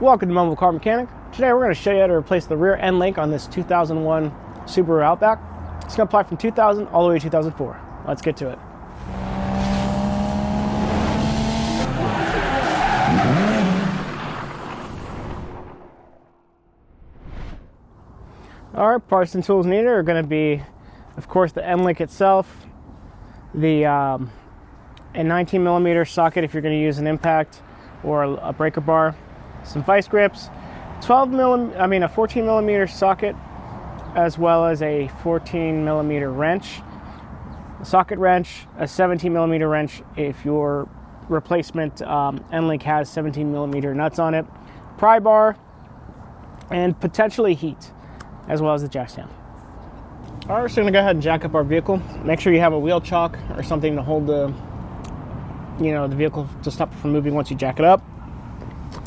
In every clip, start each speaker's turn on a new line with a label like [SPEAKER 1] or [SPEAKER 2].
[SPEAKER 1] Welcome to Mobile Car Mechanic. Today we're going to show you how to replace the rear end link on this 2001 Subaru Outback. It's going to apply from 2000 all the way to 2004. Let's get to it. Alright, parts and tools needed are going to be, of course, the end link itself, the a 19mm socket if you're going to use an impact or a breaker bar, some vice grips, a 14mm socket, as well as a 14mm wrench, a socket wrench, a 17mm wrench if your replacement end link has 17mm nuts on it, pry bar, and potentially heat, as well as the jack stand. All right, so we're gonna go ahead and jack up our vehicle. Make sure you have a wheel chock or something to hold the vehicle to stop it from moving once you jack it up.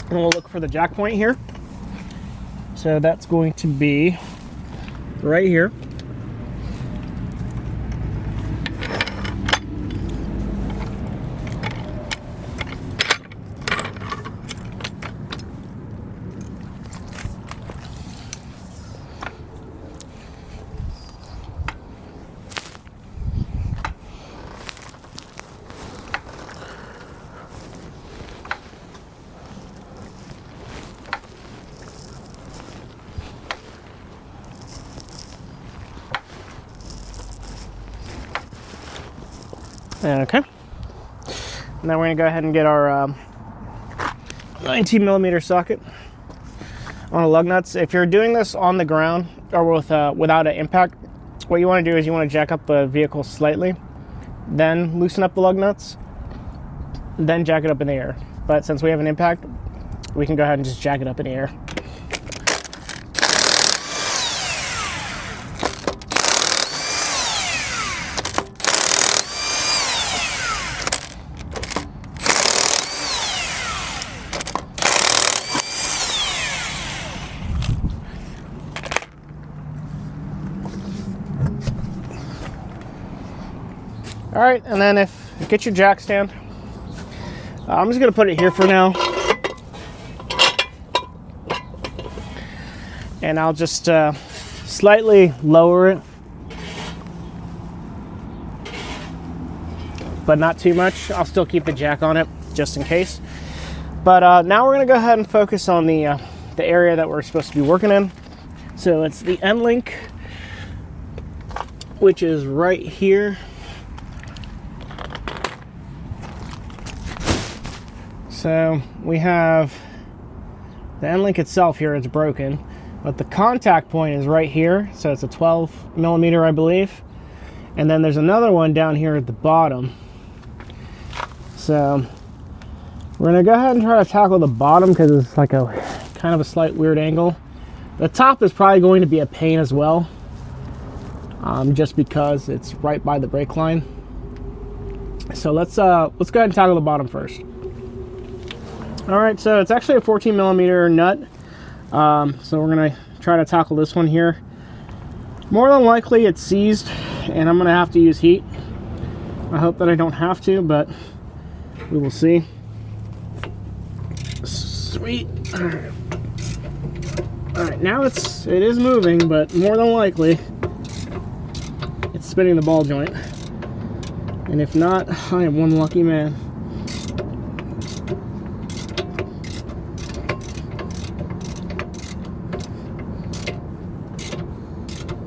[SPEAKER 1] And we'll look for the jack point here. So that's going to be right here. Okay, now we're going to go ahead and get our 19mm socket on the lug nuts. If you're doing this on the ground or without an impact, what you want to do is you want to jack up the vehicle slightly, then loosen up the lug nuts, then jack it up in the air. But since we have an impact, we can go ahead and just jack it up in the air. All right, and then if you get your jack stand, I'm just gonna put it here for now. And I'll just slightly lower it, but not too much. I'll still keep the jack on it just in case. But now we're gonna go ahead and focus on the area that we're supposed to be working in. So it's the end link, which is right here. So we have the end link itself here, it's broken, but the contact point is right here. So it's a 12mm, I believe. And then there's another one down here at the bottom. So we're gonna go ahead and try to tackle the bottom because it's like a kind of a slight weird angle. The top is probably going to be a pain as well, just because it's right by the brake line. So let's go ahead and tackle the bottom first. All right, so it's actually a 14mm nut. So we're gonna try to tackle this one here. More than likely it's seized and I'm gonna have to use heat. I hope that I don't have to, but we will see. Sweet. All right, now it is moving, but more than likely it's spinning the ball joint. And if not, I am one lucky man.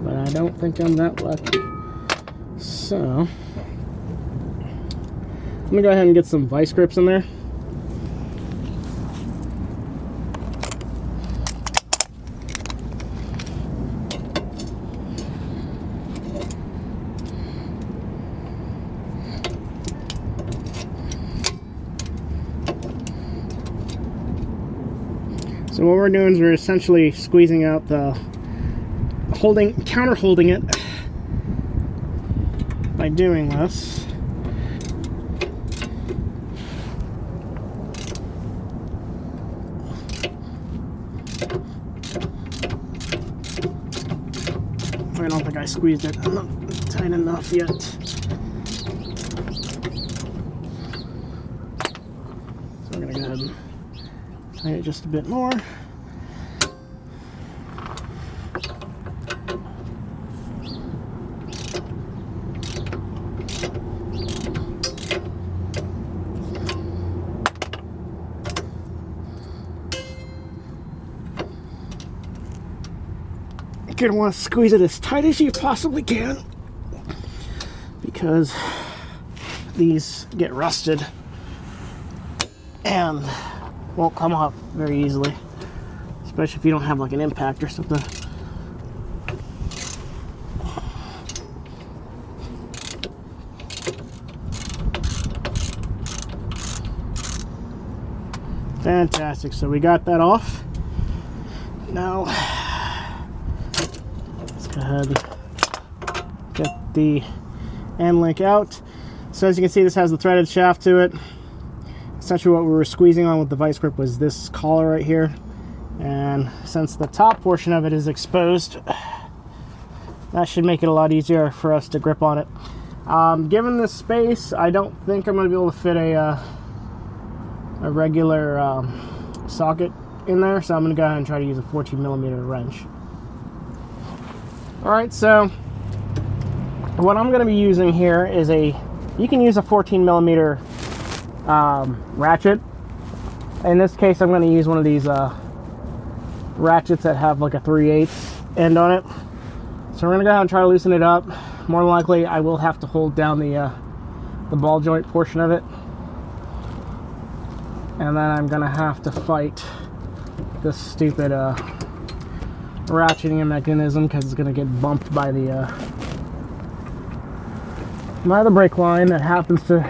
[SPEAKER 1] But I don't think I'm that lucky. So I'm gonna go ahead and get some vice grips in there. So what we're doing is we're essentially squeezing out the counter holding it by doing this. I don't think I squeezed it. I'm not tight enough yet. So we're gonna go ahead and tighten it just a bit more. You're going to want to squeeze it as tight as you possibly can, because these get rusted and won't come off very easily, especially if you don't have like an impact or something. Fantastic, so we got that off. Now let's go ahead and get the end link out. So as you can see, this has the threaded shaft to it. Essentially what we were squeezing on with the vice grip was this collar right here, and since the top portion of it is exposed, that should make it a lot easier for us to grip on it. Given this space, I don't think I'm going to be able to fit a regular socket in there, so I'm going to go ahead and try to use a 14mm wrench. Alright, so what I'm going to be using here is you can use a 14mm ratchet. In this case, I'm going to use one of these ratchets that have like a 3/8 end on it. So we're going to go ahead and try to loosen it up. More than likely, I will have to hold down the ball joint portion of it. And then I'm going to have to fight this stupid ratcheting mechanism, because it's going to get bumped by the brake line that happens to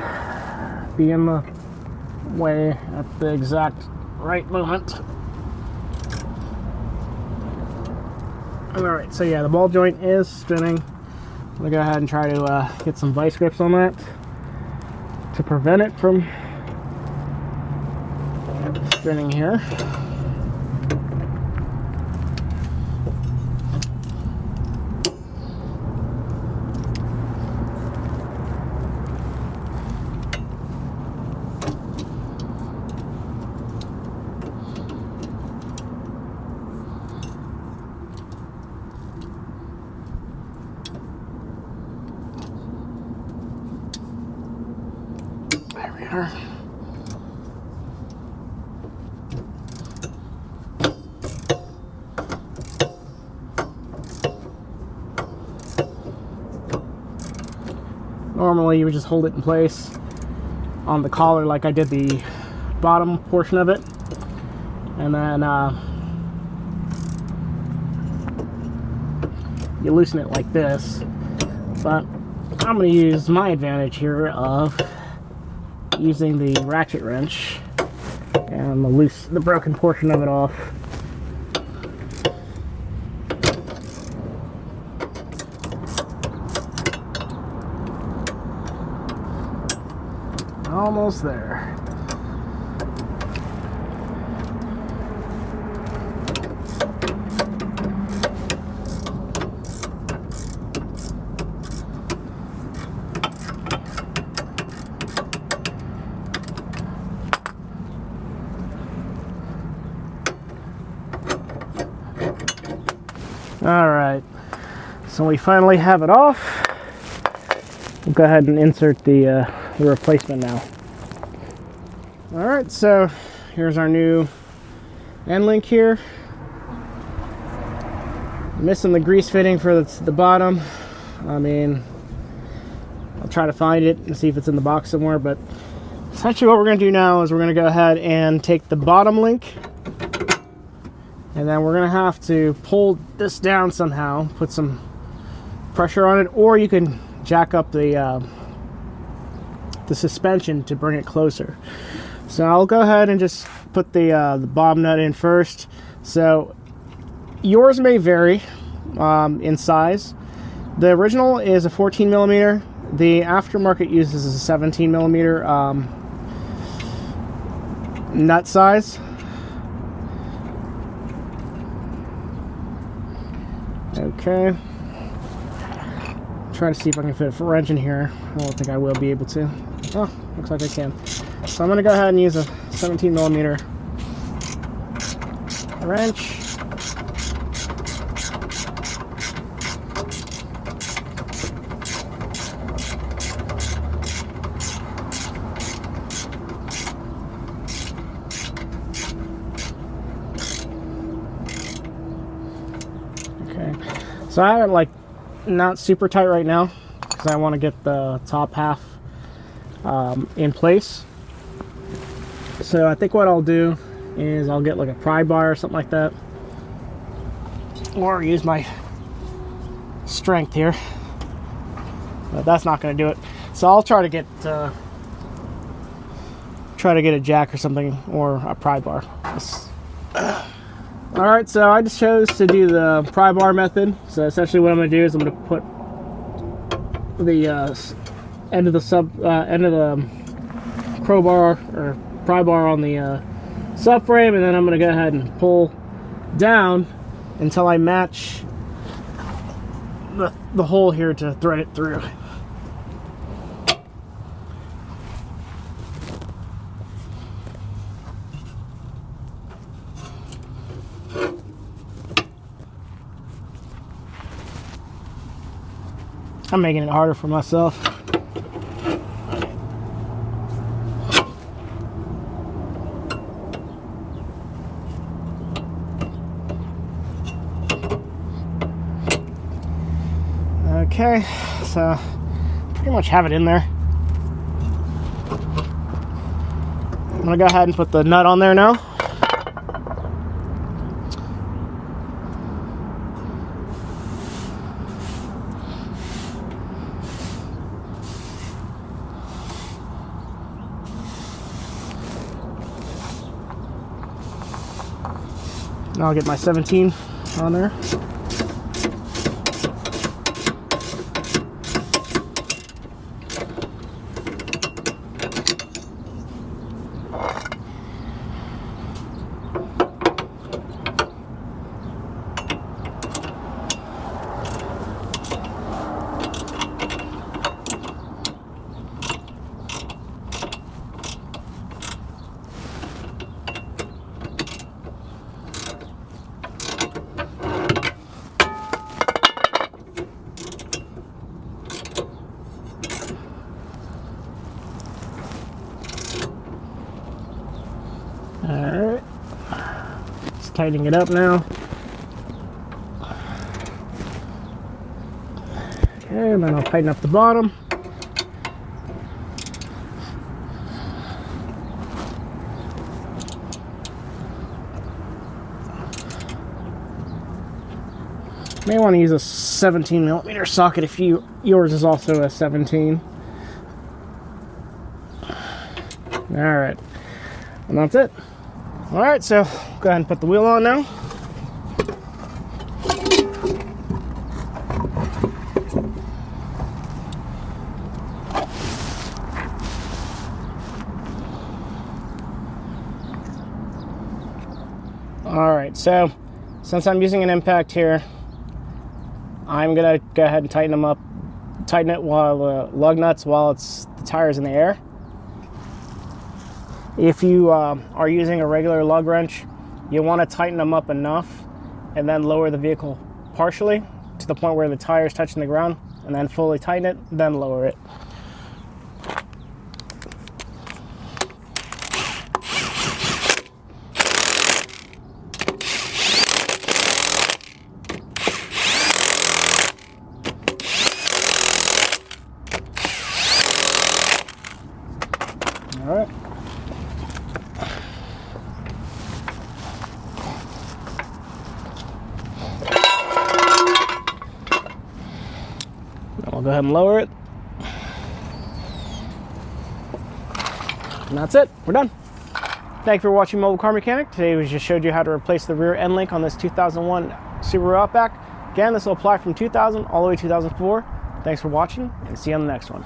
[SPEAKER 1] be in the way at the exact right moment. Alright, so yeah, the ball joint is spinning. I'm going to go ahead and try to get some vice grips on that to prevent it from spinning here. There we are. Normally you would just hold it in place on the collar like I did the bottom portion of it, and then you loosen it like this. But I'm going to use my advantage here of using the ratchet wrench and the broken portion of it off. Almost there. All right, so we finally have it off. We'll go ahead and insert the replacement now. All right, so here's our new end link here. Missing the grease fitting for the bottom. I mean, I'll try to find it and see if it's in the box somewhere, but essentially what we're going to do now is we're going to go ahead and take the bottom link, and then we're going to have to pull this down somehow, put some pressure on it, or you can jack up the suspension to bring it closer. So I'll go ahead and just put the bob nut in first. So yours may vary in size. The original is a 14mm. The aftermarket uses a 17mm nut size. Okay. Try to see if I can fit a wrench in here. I don't think I will be able to. Oh, looks like I can. So I'm going to go ahead and use a 17mm wrench. Okay, so I have it like not super tight right now because I want to get the top half in place. So I think what I'll do is I'll get like a pry bar or something like that, or use my strength here, but that's not going to do it. So I'll try to get a jack or something, or a pry bar. All right, so I just chose to do the pry bar method. So essentially what I'm going to do is I'm going to put the end of the crowbar or pry bar on the subframe, and then I'm going to go ahead and pull down until I match the hole here to thread it through. I'm making it harder for myself. Okay, so pretty much have it in there. I'm gonna go ahead and put the nut on there now. And I'll get my 17 on there. Alright, just tightening it up now. Okay, and then I'll tighten up the bottom. You may want to use a 17mm socket if yours is also a 17. Alright, and that's it. Alright, so go ahead and put the wheel on now. Alright, so since I'm using an impact here, I'm gonna go ahead and tighten them up. Tighten it while the lug nuts while the tire's in the air. If you are using a regular lug wrench, you want to tighten them up enough and then lower the vehicle partially to the point where the tire is touching the ground, and then fully tighten it, then lower it. All right. I'll go ahead and lower it. And that's it. We're done. Thank you for watching Mobile Car Mechanic. Today we just showed you how to replace the rear end link on this 2001 Subaru Outback. Again, this will apply from 2000 all the way to 2004. Thanks for watching, and see you on the next one.